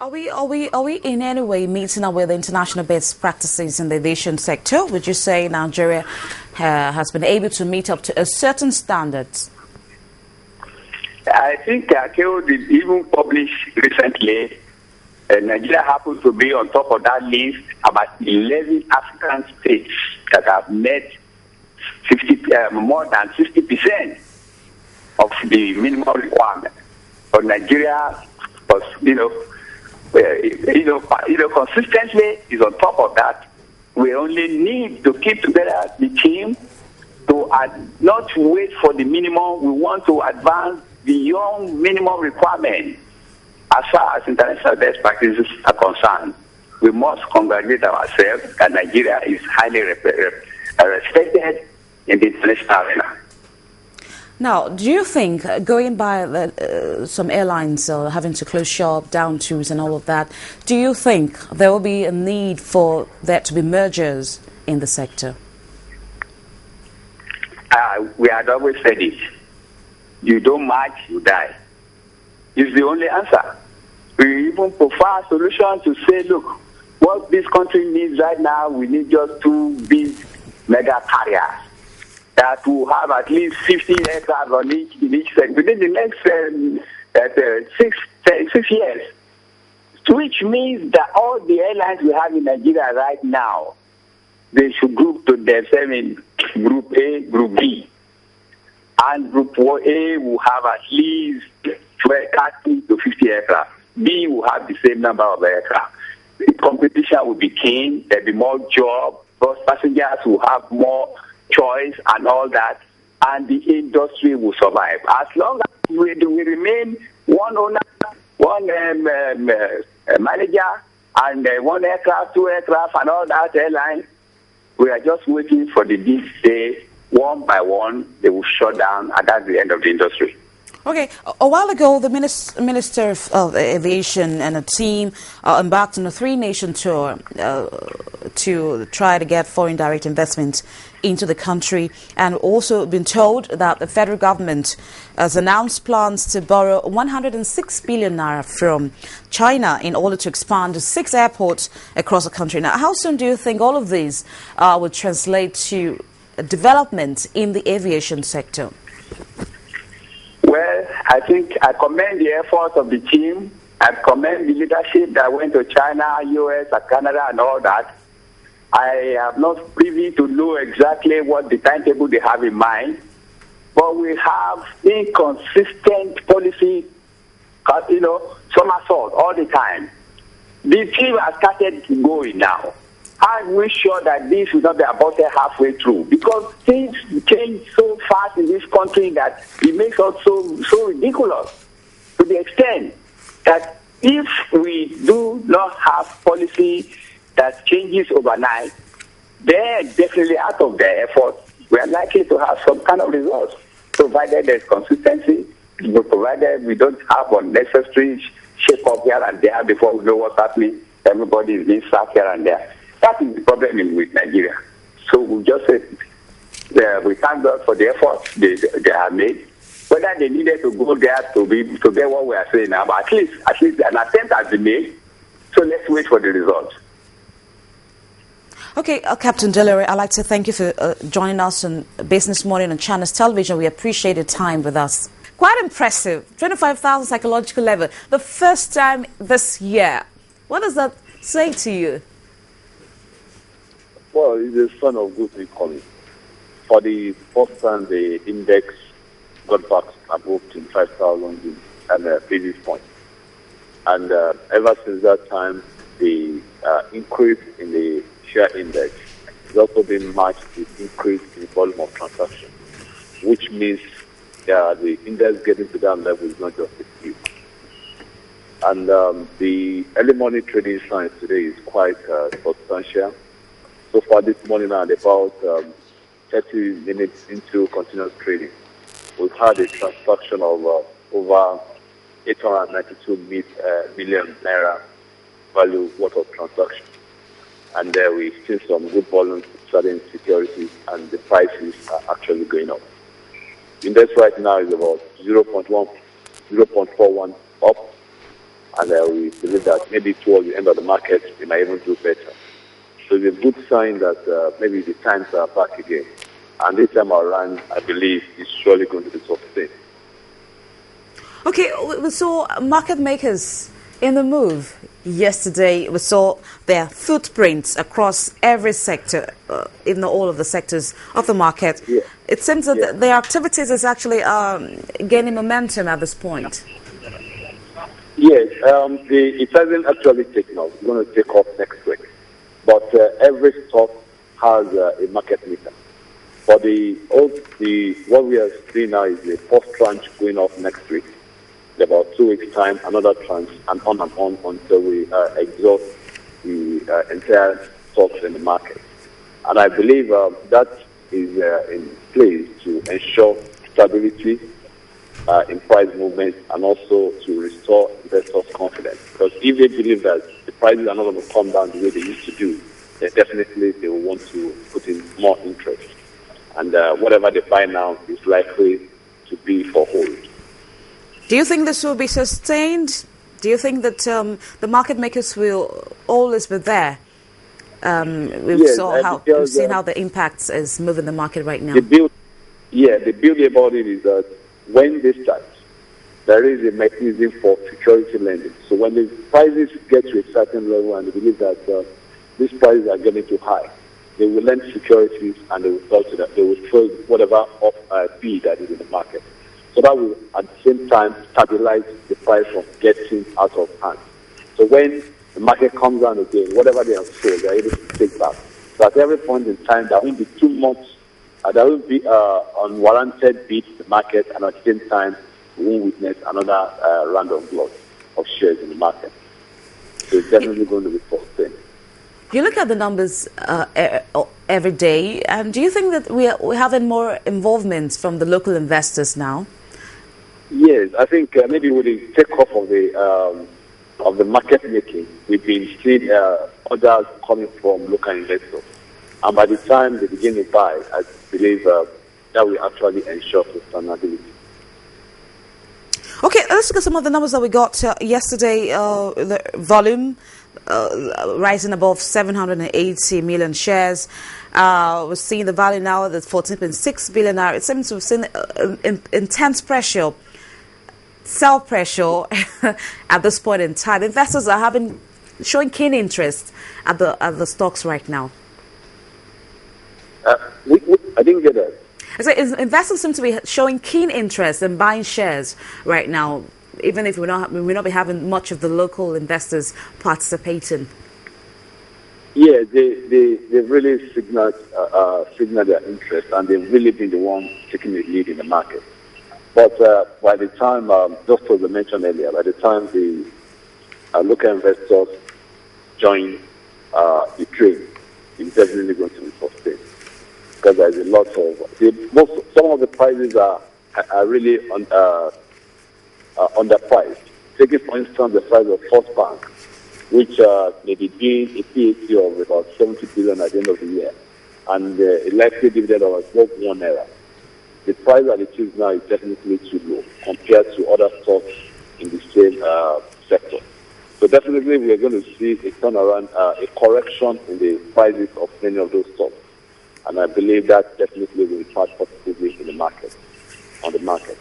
Are we in any way meeting up with international best practices in the aviation sector? Would you say Nigeria has been able to meet up to a certain standards? I think ICAO did even publish recently. Nigeria happens to be on top of that list, about 11 African states that have met more than 60% of the minimum requirement. But Nigeria was, consistently is on top of that. We only need to keep together the team to not wait for the minimum. We want to advance beyond minimum requirement. As far as international best practices are concerned, we must congratulate ourselves that Nigeria is highly respected in the international arena. Now, do you think, going by some airlines having to close shop, down tools and all of that, do you think there will be a need for there to be mergers in the sector? We had always said it. You don't merge, you die. It's the only answer. We even prefer a solution to say, look, what this country needs right now, we need just 2 big mega carriers that will have at least 50 aircraft on in each segment within the next 6 years. Which means that all the airlines we have in Nigeria right now, they should group to themselves in Group A, Group B. And Group A will have at least 30 to 50 aircraft. B will have the same number of aircraft. The competition will be keen. There'll be more jobs. Those passengers will have more choice and all that. And the industry will survive. As long as we remain one owner, one manager, and 1 aircraft, 2 aircraft, and all that airline, we are just waiting for the big day. One by one, they will shut down, and that's the end of the industry. Okay, a while ago, the Minister of Aviation and a team embarked on a 3-nation tour to try to get foreign direct investment into the country, and also been told that the federal government has announced plans to borrow 106 billion naira from China in order to expand to 6 airports across the country. Now, how soon do you think all of these would translate to development in the aviation sector? Well, I think I commend the efforts of the team. I commend the leadership that went to China, US, and Canada, and all that. I am not privy to know exactly what the timetable they have in mind, but we have inconsistent policy, somersault all the time. The team has started going now. I'm really sure that this will not be aborted halfway through, because things change so fast in this country that it makes us so ridiculous, to the extent that if we do not have policy that changes overnight, then definitely out of the effort, we are likely to have some kind of results, provided there's consistency, provided we don't have unnecessary shake-up here and there before we know what's happening. Everybody is being sacked here and there. That is the problem with Nigeria. So we just said, we thank God for the efforts they have made. Whether they needed to go there to get what we are saying now, but at least an attempt has been made. So let's wait for the results. Okay, Captain Dele Ore, I'd like to thank you for joining us on Business Morning on Channels Television. We appreciate your time with us. Quite impressive, 25,000 psychological level, the first time this year. What does that say to you? Well, it's a sign of good economy. For the first time, the index got back above 25,000 basis points. And ever since that time, the increase in the share index has also been matched with increase in volume of transactions, which means the index getting to that level is not just a few. And the early morning trading signs today is quite substantial. So far this morning, at about 30 minutes into continuous trading, we've had a transaction of over 892 million naira value worth of transaction. And we've seen some good volumes selling securities, and the prices are actually going up. Index right now is about 0.41 up, and we believe that maybe towards the end of the market, we might even do better. So it's a good sign that maybe the times are back again. And this time around, I believe it's surely going to be sustained. Okay, we saw market makers in the move yesterday. We saw their footprints across every sector, if not all of the sectors of the market. Yeah. It seems that their activities is actually gaining momentum at this point. Yes, it hasn't actually taken off. It's going to take off next week. But every stock has a market maker. For what we are seeing now is the first tranche going off next week. In about 2 weeks' time, another tranche, and on until we exhaust the entire stocks in the market. And I believe that is in place to ensure stability in price movement and also to restore investors' confidence. Because if they believe that the prices are not going to come down the way they used to do, then definitely they will want to put in more interest. And whatever they buy now is likely to be for hold. Do you think this will be sustained? Do you think that the market makers will always be there? We've seen how the impacts is moving the market right now. The beauty about it is that when they start, there is a mechanism for security lending. So when the prices get to a certain level and they believe that these prices are getting too high, they will lend securities and they will sell to that. They will sell whatever fee that is in the market. So that will at the same time stabilize the price from getting out of hand. So when the market comes down again, whatever they have sold, they are able to take back. So at every point in time, there won't be too much. There will be unwarranted bid in the market, and at the same time, we won't witness another round of loss of shares in the market. So it's definitely going to be sustained. You look at the numbers every day, and do you think that we're having more involvement from the local investors now? Yes, I think maybe with the takeoff of the market making, we've been seeing orders coming from local investors. And by the time they begin to buy, I believe that will actually ensure sustainability. Okay, let's look at some of the numbers that we got yesterday. The volume rising above 780 million shares. We're seeing the value now at 14.6 billion naira. It seems we've seen intense pressure, sell pressure at this point in time. Investors are showing keen interest at the stocks right now. I didn't get that. Investors seem to be showing keen interest in buying shares right now, even if we will not be having much of the local investors participating. Yeah, they've really signaled their interest, and they've really been the ones taking the lead in the market. But by the time, just as I mentioned earlier, by the time the local investors join the trade, it's definitely going to be sustained. Because there's a lot of some of the prices are really underpriced. Taking for instance the price of First Bank, which may be doing a PAT of about 70 billion at the end of the year, and a likely dividend of about 1 naira. The price that it is now is definitely too low compared to other stocks in the same sector. So definitely we are going to see a turnaround, a correction in the prices of many of those stocks. And I believe that definitely will impact positively in the market, on the market.